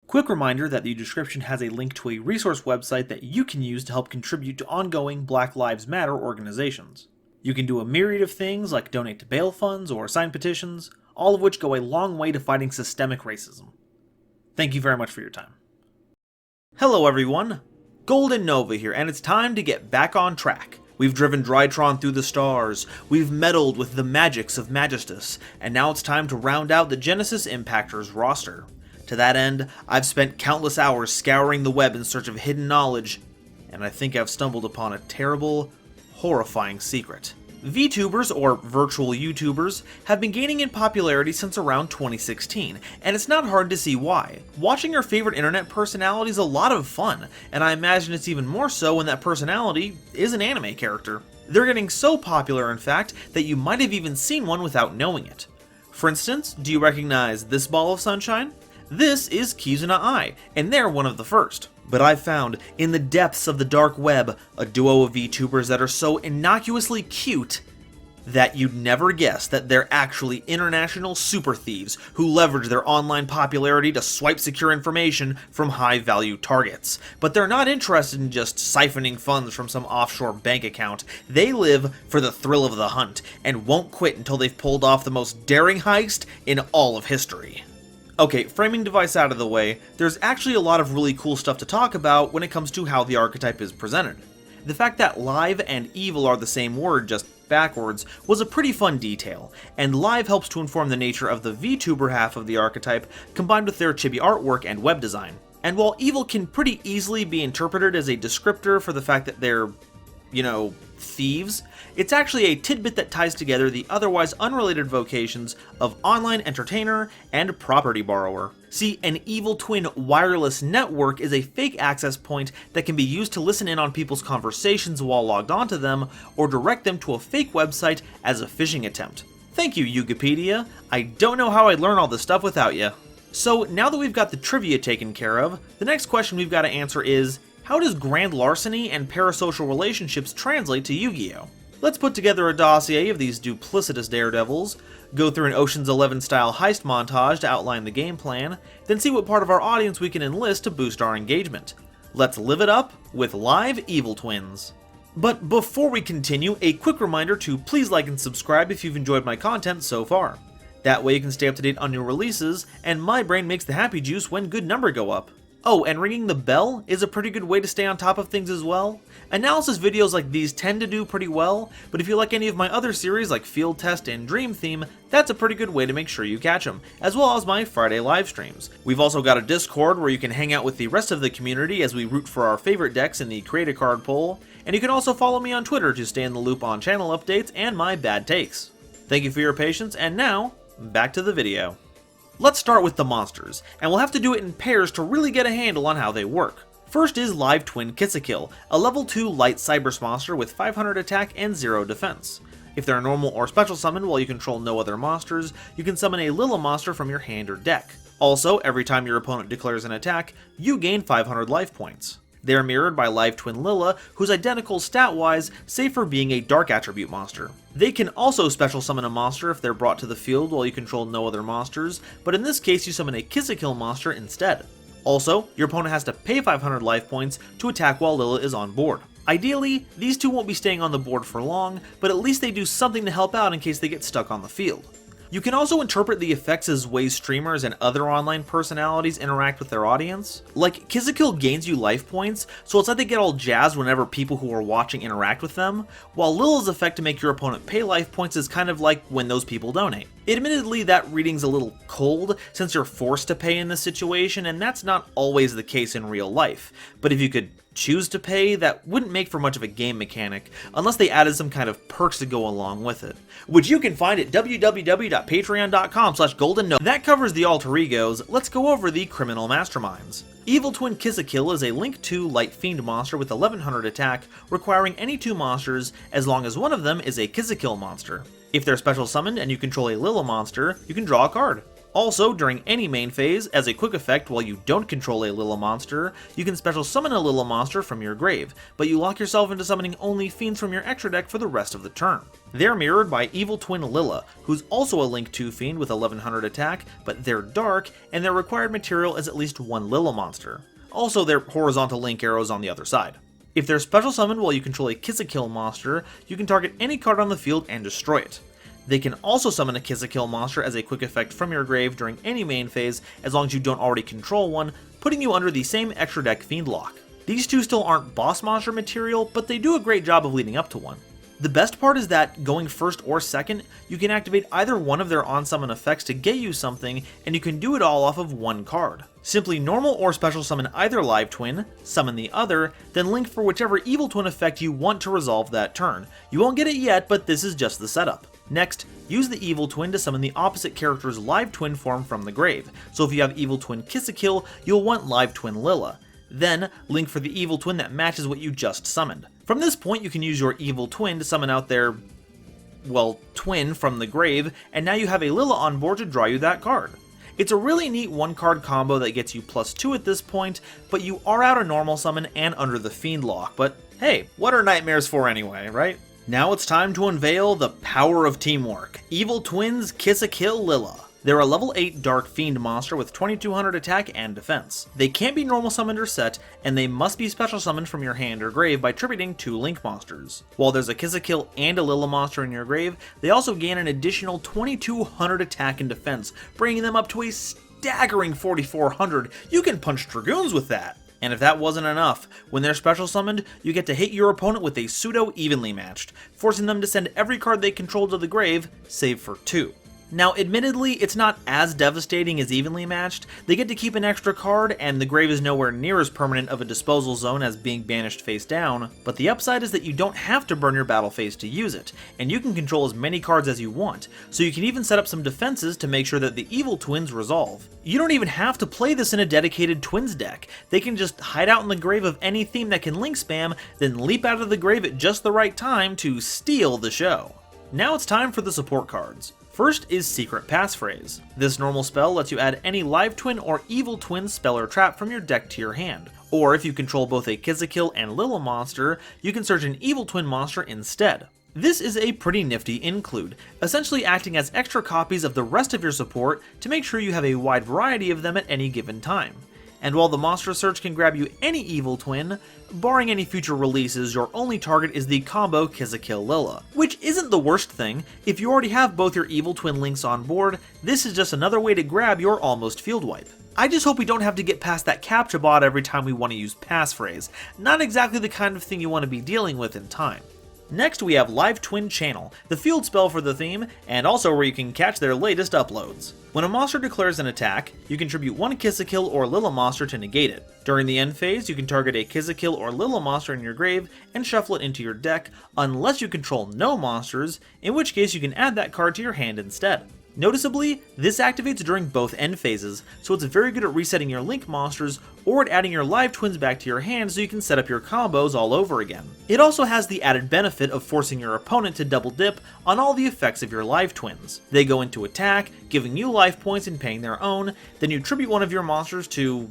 Quick reminder that the description has a link to a resource website that you can use to help contribute to ongoing Black Lives Matter organizations. You can do a myriad of things like donate to bail funds or sign petitions, all of which go a long way to fighting systemic racism. Thank you very much for your time. Hello everyone, GoldenNova here, and it's time to get back on track. We've driven Drytron through the stars, we've meddled with the magics of Magistus, and now it's time to round out the Genesis Impactors roster. To that end, I've spent countless hours scouring the web in search of hidden knowledge, and I think I've stumbled upon a terrible, horrifying secret. VTubers, or virtual YouTubers, have been gaining in popularity since around 2016, and it's not hard to see why. Watching your favorite internet personality is a lot of fun, and I imagine it's even more so when that personality is an anime character. They're getting so popular, in fact, that you might have even seen one without knowing it. For instance, do you recognize this ball of sunshine? This is Kizuna Ai, and they're one of the first. But I've found, in the depths of the dark web, a duo of VTubers that are so innocuously cute that you'd never guess that they're actually international super thieves who leverage their online popularity to swipe secure information from high-value targets. But they're not interested in just siphoning funds from some offshore bank account. They live for the thrill of the hunt, and won't quit until they've pulled off the most daring heist in all of history. Okay, framing device out of the way, there's actually a lot of really cool stuff to talk about when it comes to how the archetype is presented. The fact that live and evil are the same word, just backwards, was a pretty fun detail, and live helps to inform the nature of the VTuber half of the archetype, combined with their chibi artwork and web design. And while evil can pretty easily be interpreted as a descriptor for the fact that they're, thieves, it's actually a tidbit that ties together the otherwise unrelated vocations of online entertainer and property borrower. See, an evil twin wireless network is a fake access point that can be used to listen in on people's conversations while logged onto them, or direct them to a fake website as a phishing attempt. Thank you, Wikipedia. I don't know how I'd learn all this stuff without you. So now that we've got the trivia taken care of, the next question we've got to answer is, how does grand larceny and parasocial relationships translate to Yu-Gi-Oh? Let's put together a dossier of these duplicitous daredevils, go through an Ocean's 11 style heist montage to outline the game plan, then see what part of our audience we can enlist to boost our engagement. Let's live it up with live evil twins. But before we continue, a quick reminder to please like and subscribe if you've enjoyed my content so far. That way you can stay up to date on new releases, and my brain makes the happy juice when good numbers go up. Oh, and ringing the bell is a pretty good way to stay on top of things as well. Analysis videos like these tend to do pretty well, but if you like any of my other series like Field Test and Dream Theme, that's a pretty good way to make sure you catch them, as well as my Friday live streams. We've also got a Discord where you can hang out with the rest of the community as we root for our favorite decks in the Create a Card poll, and you can also follow me on Twitter to stay in the loop on channel updates and my bad takes. Thank you for your patience, and now, back to the video. Let's start with the monsters, and we'll have to do it in pairs to really get a handle on how they work. First is Live Twin Kisikil, a level 2 light Cyberse monster with 500 attack and 0 defense. If they're normal or special summon while you control no other monsters, you can summon a Lilla monster from your hand or deck. Also, every time your opponent declares an attack, you gain 500 life points. They are mirrored by Live Twin Lilla, who's identical stat-wise, save for being a dark attribute monster. They can also special summon a monster if they're brought to the field while you control no other monsters, but in this case you summon a Kisikil monster instead. Also, your opponent has to pay 500 life points to attack while Lilla is on board. Ideally, these two won't be staying on the board for long, but at least they do something to help out in case they get stuck on the field. You can also interpret the effects as ways streamers and other online personalities interact with their audience. Like, Kisikil gains you life points, so it's like they get all jazzed whenever people who are watching interact with them, while Lilla's effect to make your opponent pay life points is kind of like when those people donate. Admittedly, that reading's a little cold, since you're forced to pay in this situation, and that's not always the case in real life. But if you could choose to pay, that wouldn't make for much of a game mechanic, unless they added some kind of perks to go along with it. Which you can find at www.patreon.com/GoldenNova. That covers the alter egos, let's go over the criminal masterminds. Evil Twin Kisikil is a Link 2 Light Fiend monster with 1100 attack, requiring any 2 monsters as long as one of them is a Kisikil monster. If they're special summoned and you control a Lilla monster, you can draw a card. Also, during any main phase, as a quick effect while you don't control a Lilla monster, you can special summon a Lilla monster from your grave, but you lock yourself into summoning only fiends from your extra deck for the rest of the turn. They're mirrored by Evil Twin Lilla, who's also a Link 2 fiend with 1100 attack, but they're dark, and their required material is at least one Lilla monster. Also, they're horizontal link arrows on the other side. If they're special summoned while you control a Kisikil monster, you can target any card on the field and destroy it. They can also summon a Kisikil monster as a quick effect from your grave during any main phase as long as you don't already control one, putting you under the same extra deck fiend lock. These two still aren't boss monster material, but they do a great job of leading up to one. The best part is that, going first or second, you can activate either one of their on-summon effects to get you something, and you can do it all off of one card. Simply normal or special summon either Live Twin, summon the other, then link for whichever Evil Twin effect you want to resolve that turn. You won't get it yet, but this is just the setup. Next, use the Evil Twin to summon the opposite character's Live Twin form from the grave, so if you have Evil Twin Kisikil, you'll want Live Twin Lilla. Then, link for the Evil Twin that matches what you just summoned. From this point, you can use your Evil Twin to summon out their, well, twin from the grave, and now you have a Lilla on board to draw you that card. It's a really neat one-card combo that gets you +2 at this point, but you are out a normal summon and under the fiend lock, but hey, what are nightmares for anyway, right? Now it's time to unveil the power of teamwork. Evil Twins Kisikil Lilla. They're a level 8 Dark Fiend monster with 2200 attack and defense. They can't be normal summoned or set, and they must be special summoned from your hand or grave by tributing 2 Link monsters. While there's a Kisikil and a Lilla monster in your grave, they also gain an additional 2200 attack and defense, bringing them up to a staggering 4400. You can punch Dragoons with that! And if that wasn't enough, when they're special summoned, you get to hit your opponent with a pseudo evenly matched, forcing them to send every card they control to the grave, save for 2. Now, admittedly, it's not as devastating as evenly matched. They get to keep an extra card, and the grave is nowhere near as permanent of a disposal zone as being banished face down, but the upside is that you don't have to burn your battle phase to use it, and you can control as many cards as you want, so you can even set up some defenses to make sure that the Evil Twins resolve. You don't even have to play this in a dedicated Twins deck. They can just hide out in the grave of any theme that can link spam, then leap out of the grave at just the right time to steal the show. Now it's time for the support cards. First is Secret Passphrase. This normal spell lets you add any Live Twin or Evil Twin spell or trap from your deck to your hand. Or if you control both a Kisikil and Lilla monster, you can search an Evil Twin monster instead. This is a pretty nifty include, essentially acting as extra copies of the rest of your support to make sure you have a wide variety of them at any given time. And while the monster search can grab you any Evil Twin, barring any future releases, your only target is the combo Kisikil Lilla. Which isn't the worst thing. If you already have both your Evil Twin links on board, this is just another way to grab your almost field wipe. I just hope we don't have to get past that captcha bot every time we want to use passphrase. Not exactly the kind of thing you want to be dealing with in time. Next we have Live Twin Channel, the field spell for the theme, and also where you can catch their latest uploads. When a monster declares an attack, you contribute 1 Kisikil or Lilla monster to negate it. During the end phase, you can target a Kisikil or Lilla monster in your grave and shuffle it into your deck, unless you control no monsters, in which case you can add that card to your hand instead. Noticeably, this activates during both end phases, so it's very good at resetting your Link monsters or at adding your Live Twins back to your hand so you can set up your combos all over again. It also has the added benefit of forcing your opponent to double dip on all the effects of your Live Twins. They go into attack, giving you life points and paying their own, then you tribute one of your monsters to,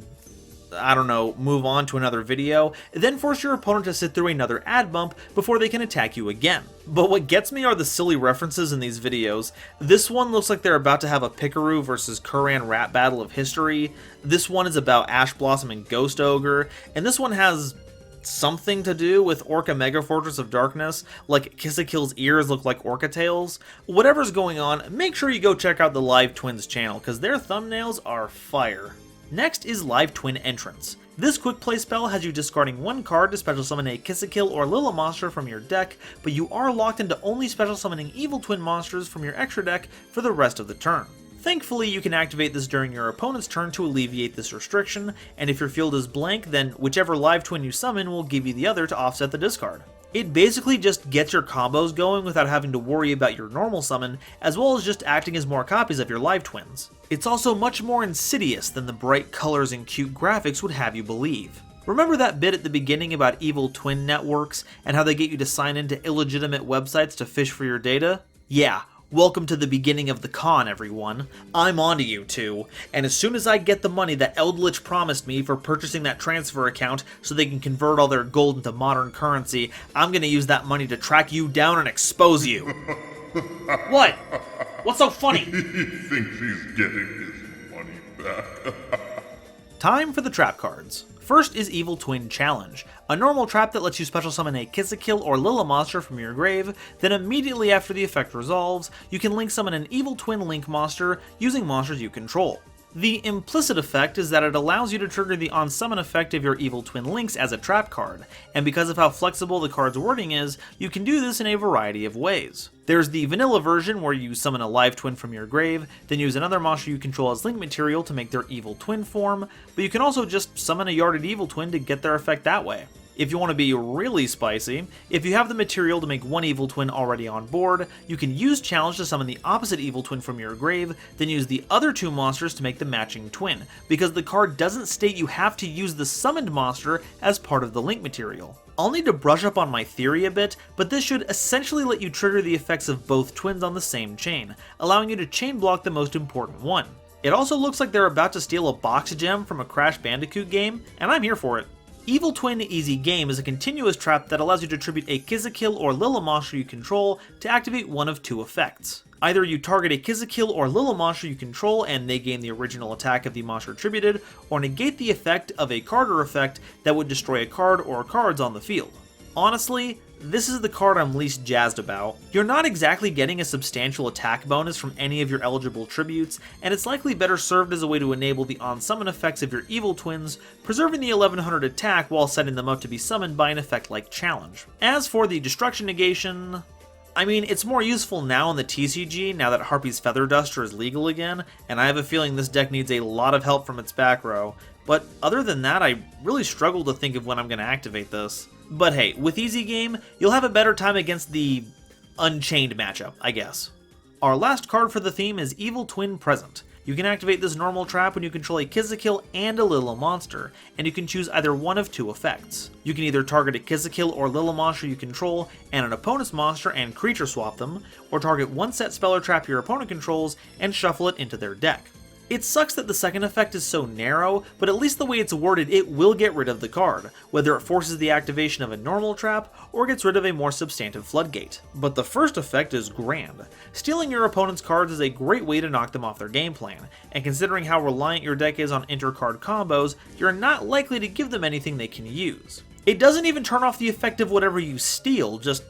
I don't know, move on to another video, then force your opponent to sit through another ad bump before they can attack you again. But what gets me are the silly references in these videos. This one looks like they're about to have a Pikaru versus Kuran rap battle of history. This one is about Ash Blossom and Ghost Ogre, and this one has something to do with Orca Mega Fortress of Darkness, like Kisikil's ears look like Orca tails. Whatever's going on, make sure you go check out the Live Twins channel, because their thumbnails are fire. Next is Live Twin Entrance. This quick play spell has you discarding 1 card to special summon a Kisikil or Lilla monster from your deck, but you are locked into only special summoning Evil Twin monsters from your extra deck for the rest of the turn. Thankfully, you can activate this during your opponent's turn to alleviate this restriction, and if your field is blank, then whichever Live Twin you summon will give you the other to offset the discard. It basically just gets your combos going without having to worry about your normal summon, as well as just acting as more copies of your Live Twins. It's also much more insidious than the bright colors and cute graphics would have you believe. Remember that bit at the beginning about evil twin networks and how they get you to sign into illegitimate websites to fish for your data? Yeah, Welcome to the beginning of the con, everyone. I'm onto you two, and as soon as I get the money that Eldritch promised me for purchasing that transfer account so they can convert all their gold into modern currency, I'm gonna use that money to track you down and expose you. What? What's so funny? He thinks he's getting his money back. Time for the trap cards. First is Evil Twin Challenge, a normal trap that lets you special summon a Kisikil or Lilla monster from your grave, then immediately after the effect resolves, you can link summon an Evil Twin Link monster using monsters you control. The implicit effect is that it allows you to trigger the on-summon effect of your Evil Twin Links as a trap card, and because of how flexible the card's wording is, you can do this in a variety of ways. There's the vanilla version where you summon a live twin from your grave, then use another monster you control as link material to make their Evil Twin form, but you can also just summon a yarded Evil Twin to get their effect that way. If you want to be really spicy, if you have the material to make one Evil Twin already on board, you can use Challenge to summon the opposite Evil Twin from your grave, then use the other two monsters to make the matching twin, because the card doesn't state you have to use the summoned monster as part of the link material. I'll need to brush up on my theory a bit, but this should essentially let you trigger the effects of both twins on the same chain, allowing you to chain block the most important one. It also looks like they're about to steal a box gem from a Crash Bandicoot game, and I'm here for it. Evil Twin Easy Game is a continuous trap that allows you to tribute a Kisikil or Lilla monster you control to activate one of two effects. Either you target a Kisikil or Lilla monster you control and they gain the original attack of the monster tributed, or negate the effect of a card or effect that would destroy a card or cards on the field. Honestly, this is the card I'm least jazzed about. You're not exactly getting a substantial attack bonus from any of your eligible tributes, and it's likely better served as a way to enable the on-summon effects of your Evil Twins, preserving the 1100 attack while setting them up to be summoned by an effect like Challenge. As for the Destruction Negation, I mean, it's more useful now in the TCG now that Harpy's Feather Duster is legal again, and I have a feeling this deck needs a lot of help from its back row, but other than that, I really struggle to think of when I'm going to activate this. But hey, with Easy Game, you'll have a better time against the Unchained matchup, I guess. Our last card for the theme is Evil Twin Present. You can activate this normal trap when you control a Kisikil and a Lilla monster, and you can choose either one of two effects. You can either target a Kisikil or Lilla monster you control and an opponent's monster and creature swap them, or target one set spell or trap your opponent controls and shuffle it into their deck. It sucks that the second effect is so narrow, but at least the way it's worded, it will get rid of the card, whether it forces the activation of a normal trap or gets rid of a more substantive floodgate. But the first effect is grand. Stealing your opponent's cards is a great way to knock them off their game plan, and considering how reliant your deck is on inter-card combos, you're not likely to give them anything they can use. It doesn't even turn off the effect of whatever you steal, just,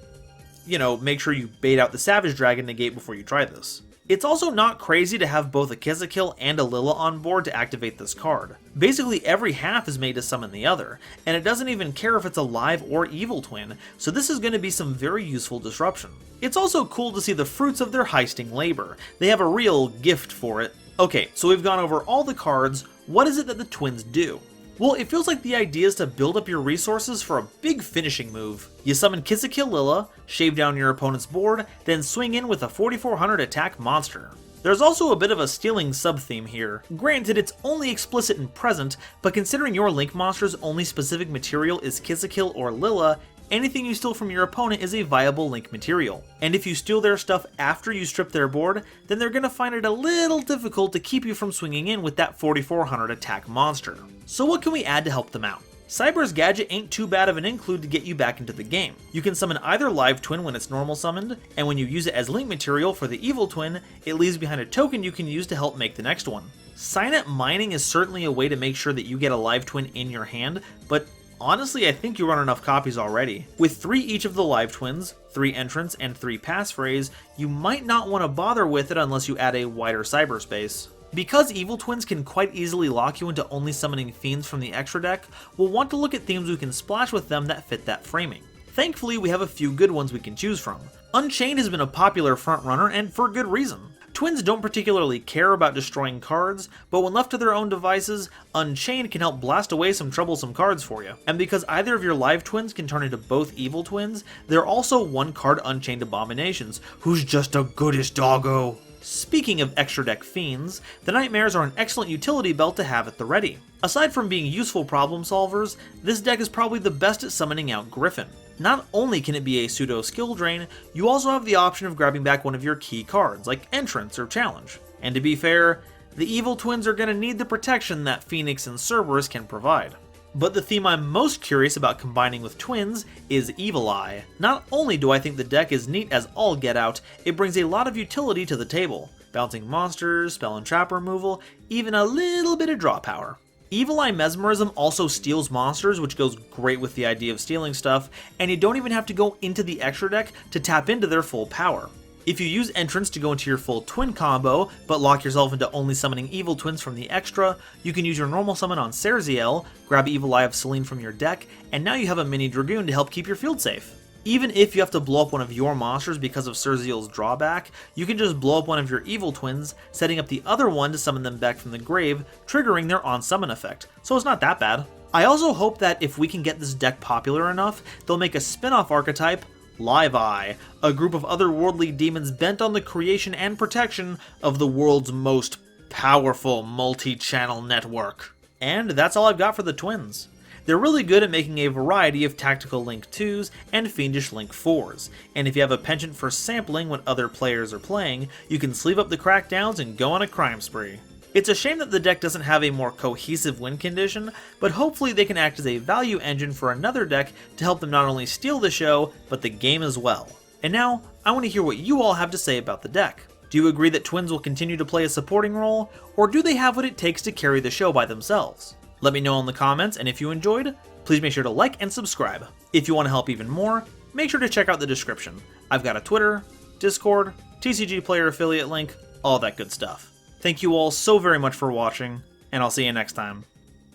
make sure you bait out the Savage Dragon negate before you try this. It's also not crazy to have both a Kisikil and a Lilla on board to activate this card. Basically every half is made to summon the other, and it doesn't even care if it's a live or evil twin, so this is going to be some very useful disruption. It's also cool to see the fruits of their heisting labor. They have a real gift for it. Okay, so we've gone over all the cards. What is it that the twins do? Well, it feels like the idea is to build up your resources for a big finishing move. You summon Kisikil Lilla, shave down your opponent's board, then swing in with a 4400 attack monster. There's also a bit of a stealing sub-theme here. Granted, it's only explicit in present, but considering your Link monster's only specific material is Kisikil or Lilla, anything you steal from your opponent is a viable Link material. And if you steal their stuff after you strip their board, then they're gonna find it a little difficult to keep you from swinging in with that 4400 attack monster. So what can we add to help them out? Cyber's Gadget ain't too bad of an include to get you back into the game. You can summon either Live Twin when it's normal summoned, and when you use it as Link material for the Evil Twin, it leaves behind a token you can use to help make the next one. Signet Mining is certainly a way to make sure that you get a Live Twin in your hand, but honestly, I think you run enough copies already. With 3 each of the Live Twins, 3 entrance, and 3 passphrase, you might not want to bother with it unless you add a wider cyberspace. Because Evil Twins can quite easily lock you into only summoning Fiends from the extra deck, we'll want to look at themes we can splash with them that fit that framing. Thankfully, we have a few good ones we can choose from. Unchained has been a popular frontrunner, and for good reason. Twins don't particularly care about destroying cards, but when left to their own devices, Unchained can help blast away some troublesome cards for you. And because either of your Live Twins can turn into both Evil Twins, they're also 1-card Unchained Abominations, who's just a goodish doggo. Speaking of extra deck fiends, the Nightmares are an excellent utility belt to have at the ready. Aside from being useful problem solvers, this deck is probably the best at summoning out Griffin. Not only can it be a pseudo skill drain, you also have the option of grabbing back one of your key cards, like Entrance or Challenge. And to be fair, the Evil Twins are going to need the protection that Phoenix and Cerberus can provide. But the theme I'm most curious about combining with Twins is Evil Eye. Not only do I think the deck is neat as all get out, it brings a lot of utility to the table. Bouncing monsters, spell and trap removal, even a little bit of draw power. Evil Eye Mesmerism also steals monsters, which goes great with the idea of stealing stuff, and you don't even have to go into the extra deck to tap into their full power. If you use Entrance to go into your full twin combo, but lock yourself into only summoning Evil Twins from the extra, you can use your normal summon on Serziel, grab Evil Eye of Selene from your deck, and now you have a mini Dragoon to help keep your field safe. Even if you have to blow up one of your monsters because of Serziel's drawback, you can just blow up one of your Evil Twins, setting up the other one to summon them back from the grave, triggering their on-summon effect, so it's not that bad. I also hope that if we can get this deck popular enough, they'll make a spin-off archetype, Live Eye, a group of otherworldly demons bent on the creation and protection of the world's most powerful multi-channel network. And that's all I've got for the Twins. They're really good at making a variety of tactical Link 2s and fiendish Link 4s, and if you have a penchant for sampling when other players are playing, you can sleeve up the crackdowns and go on a crime spree. It's a shame that the deck doesn't have a more cohesive win condition, but hopefully they can act as a value engine for another deck to help them not only steal the show, but the game as well. And now, I want to hear what you all have to say about the deck. Do you agree that Twins will continue to play a supporting role, or do they have what it takes to carry the show by themselves? Let me know in the comments, and if you enjoyed, please make sure to like and subscribe. If you want to help even more, make sure to check out the description. I've got a Twitter, Discord, TCG Player affiliate link, all that good stuff. Thank you all so very much for watching, and I'll see you next time.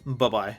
Bye-bye.